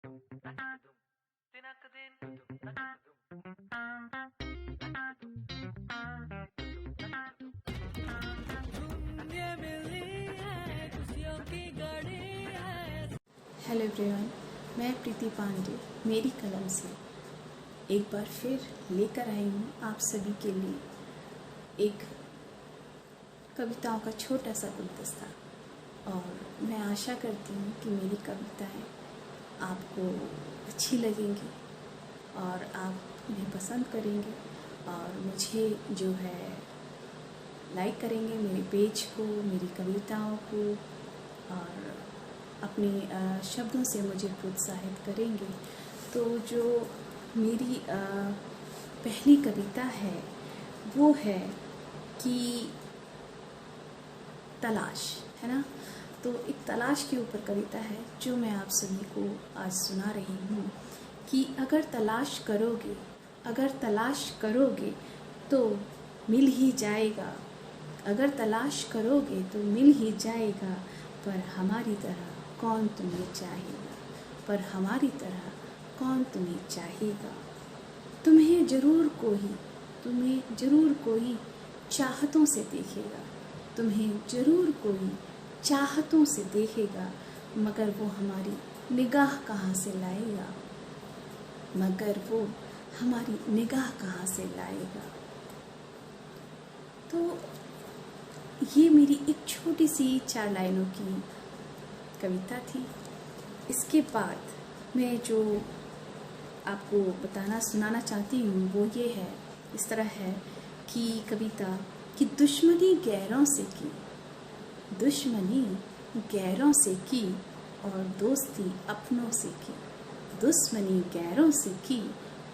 Hello everyone, मैं प्रीति पांडे मेरी कलम से एक बार फिर लेकर आई हूँ आप सभी के लिए एक कविताओं का छोटा सा गुलदस्ता। और मैं आशा करती हूँ कि मेरी कविताएं आपको अच्छी लगेंगी और आप उन्हें पसंद करेंगे और मुझे जो है लाइक करेंगे, मेरे पेज को, मेरी कविताओं को, और अपने शब्दों से मुझे प्रोत्साहित करेंगे। तो जो मेरी पहली कविता है वो है कि तलाश, है ना। तो एक तलाश के ऊपर कविता है जो मैं आप सभी को आज सुना रही हूँ कि अगर तलाश करोगे तो मिल ही जाएगा, अगर तलाश करोगे तो मिल ही जाएगा, पर हमारी तरह कौन तुम्हें चाहेगा, पर हमारी तरह कौन तुम्हें चाहेगा। तुम्हें जरूर कोई चाहतों से देखेगा, तुम्हें जरूर कोई चाहतों से देखेगा, मगर वो हमारी निगाह कहाँ से लाएगा, मगर वो हमारी निगाह कहाँ से लाएगा। तो ये मेरी एक छोटी सी 4 लाइनों की कविता थी। इसके बाद मैं जो आपको सुनाना चाहती हूँ वो ये है, इस तरह है कि कविता कि दुश्मनी गैरों से की और दोस्ती अपनों से की, दुश्मनी गैरों से की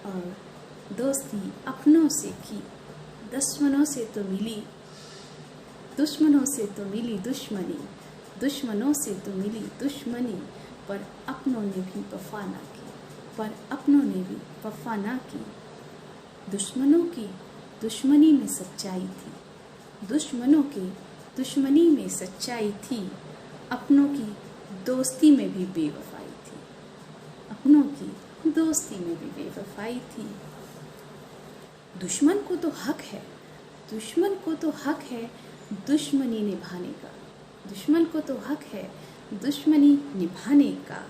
और दोस्ती अपनों से की, दुश्मनों से तो मिली दुश्मनी, पर अपनों ने भी वफा ना की, दुश्मनों की दुश्मनी में सच्चाई थी, अपनों की दोस्ती में भी बेवफाई थी, दुश्मन को तो हक है दुश्मनी निभाने का,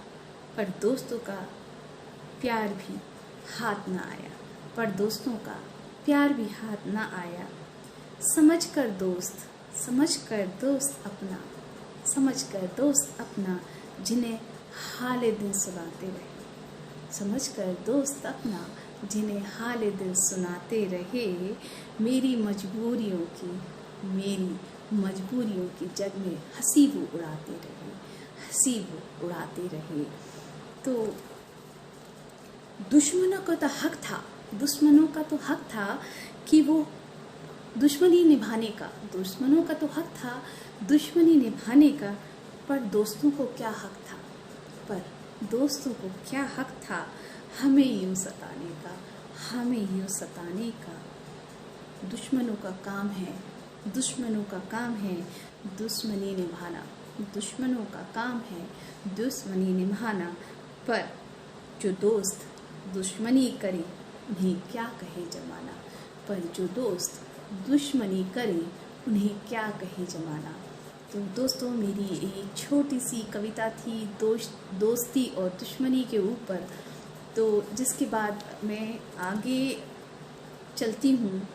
पर दोस्तों का प्यार भी हाथ ना आया, समझ कर दोस्त अपना जिन्हें हाले दिल सुनाते रहे, मेरी मजबूरियों की जग में हंसी वो उड़ाते रहे। तो दुश्मनों का तो हक था कि वो दुश्मनी निभाने का, पर दोस्तों को क्या हक था हमें यूं सताने का। दुश्मनों का काम है दुश्मनी निभाना, पर जो दोस्त दुश्मनी करे उन्हें क्या कहे जमाना। तो दोस्तों, मेरी एक छोटी सी कविता थी दोस्ती और दुश्मनी के ऊपर। तो जिसके बाद मैं आगे चलती हूँ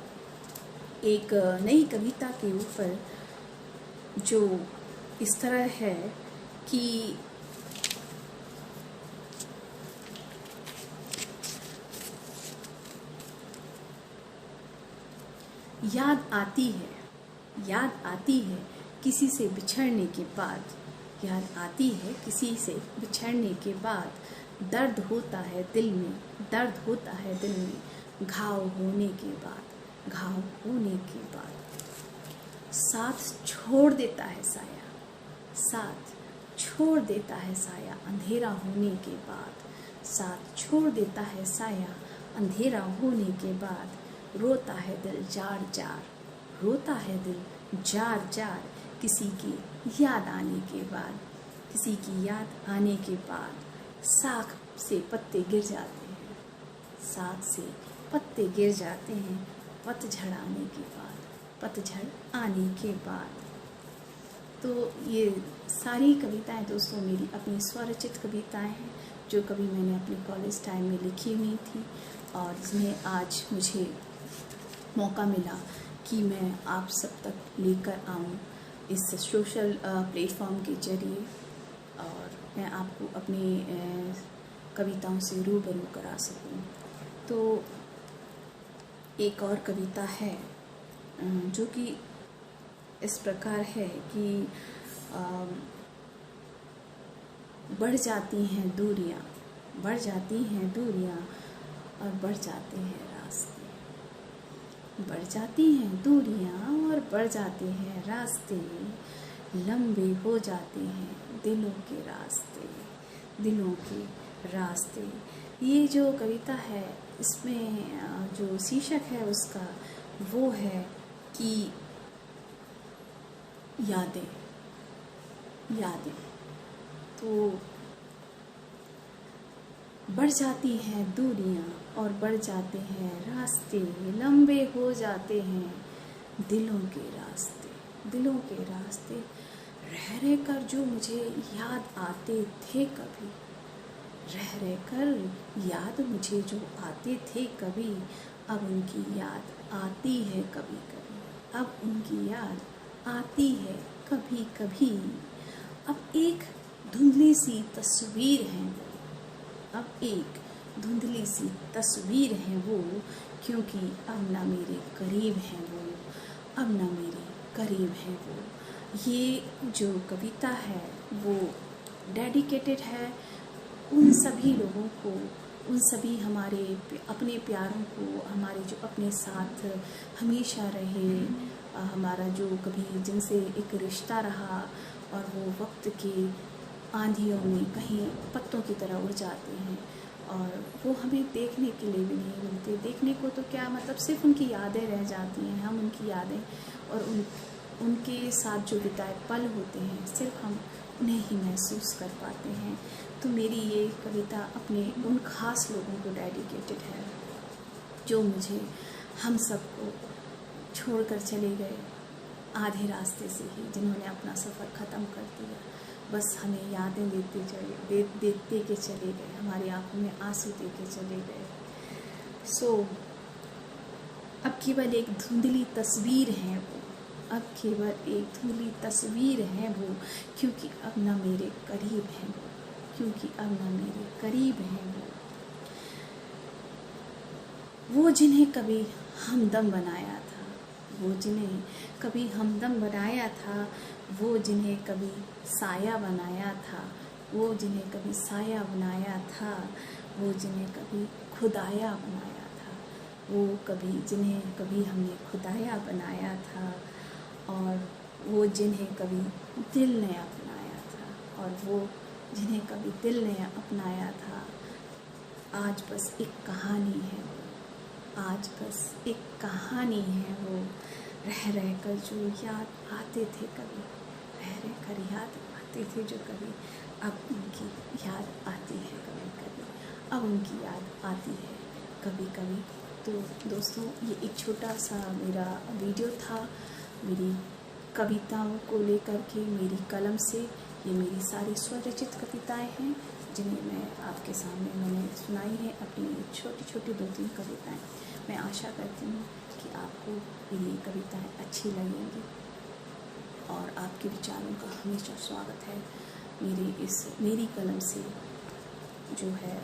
एक नई कविता के ऊपर जो इस तरह है कि याद आती है किसी से बिछड़ने के बाद, दर्द होता है दिल में घाव होने के बाद, साथ छोड़ देता है साया अंधेरा होने के बाद, रोता है दिल जार किसी की याद आने के बाद, साग से पत्ते गिर जाते हैं, साग से पत्ते गिर जाते हैं पतझड़ आने के बाद, पतझड़ आने के बाद। तो ये सारी कविताएं दोस्तों मेरी अपनी स्वरचित कविताएं हैं, जो कभी मैंने अपने कॉलेज टाइम में लिखी हुई थी और जिन्हें आज मुझे मौका मिला कि मैं आप सब तक लेकर आऊं इस सोशल प्लेटफॉर्म के जरिए, और मैं आपको अपनी कविताओं से रूबरू करा सकूं। तो एक और कविता है जो कि इस प्रकार है कि बढ़ जाती हैं दूरियां, बढ़ जाती हैं दूरियां और बढ़ जाते हैं रास्ते, बढ़ जाती हैं दूरियां और बढ़ जाते हैं रास्ते, लंबे हो जाते हैं दिलों के रास्ते, दिलों के रास्ते। ये जो कविता है इसमें जो शीर्षक है उसका वो है कि यादें, यादें। तो बढ़ जाती हैं दूरियां और बढ़ जाते हैं रास्ते, लंबे हो जाते हैं दिलों के रास्ते, दिलों के रास्ते। रह रह कर जो मुझे याद आते थे कभी, रह रह कर याद मुझे जो आते थे कभी, अब उनकी याद आती है कभी कभी, अब उनकी याद आती है कभी कभी। अब एक धुंधली सी तस्वीर है वो, अब एक धुंधली सी तस्वीर है वो, क्योंकि अब ना मेरे करीब है वो, अब ना मेरे करीब है वो। ये जो कविता है वो डेडिकेटेड है उन सभी लोगों को, उन सभी हमारे अपने प्यारों को, हमारे जो अपने साथ हमेशा रहे, हमारा जो कभी जिनसे एक रिश्ता रहा और वो वक्त के आंधियों में कहीं पत्तों की तरह उड़ जाते हैं और वो हमें देखने के लिए भी नहीं मिलते। देखने को तो क्या, मतलब सिर्फ उनकी यादें रह जाती हैं, हम उनकी यादें और उनके साथ जो बिताए पल होते हैं सिर्फ हम उन्हें ही महसूस कर पाते हैं। तो मेरी ये कविता अपने उन ख़ास लोगों को डेडिकेटेड है जो मुझे, हम सबको छोड़कर चले गए आधे रास्ते से ही, जिन्होंने अपना सफ़र ख़त्म कर दिया, बस हमें यादें देते के चले गए, हमारी आंखों में आंसू दे के चले गए। अब केवल एक धुंधली तस्वीर है वो, अब केवल एक धुंधली तस्वीर है वो, क्योंकि अब ना मेरे करीब है वो, क्योंकि अब ना मेरे करीब है वो जिन्हें कभी हमदम बनाया था, वो जिन्हें कभी हमदम बनाया था, वो जिन्हें कभी साया बनाया था, वो जिन्हें कभी साया बनाया था, वो जिन्हें कभी खुदाया बनाया था, वो जिन्हें कभी हमने खुदाया बनाया था, और वो जिन्हें कभी दिल ने अपनाया था, और वो जिन्हें कभी दिल ने अपनाया था। आज बस एक कहानी है वो, आज बस एक कहानी है वो, रह रह कर जो याद आते थे कभी, रह रह कर याद आते थे जो कभी, अब उनकी याद आती है कभी कभी, अब उनकी याद आती है कभी कभी। तो दोस्तों ये एक छोटा सा मेरा वीडियो था मेरी कविताओं को लेकर के, मेरी कलम से। ये मेरी सारी स्वरचित कविताएं हैं जिन्हें मैं आपके सामने मैंने सुनाई है, अपनी छोटी छोटी 2-3 कविताएं। मैं आशा करती हूँ कि आपको मेरी कविताएं अच्छी लगेंगी और आपके विचारों का हमेशा स्वागत है। मेरी कलम से जो है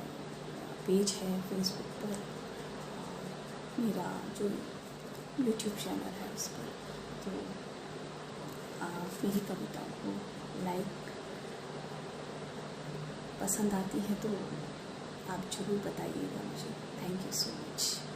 पेज है फेसबुक पर, मेरा जो यूट्यूब चैनल है उस पर, तो आप मेरी कविताओं को लाइक पसंद आती है तो आप ज़रूर बताइएगा मुझे। Thank you so much.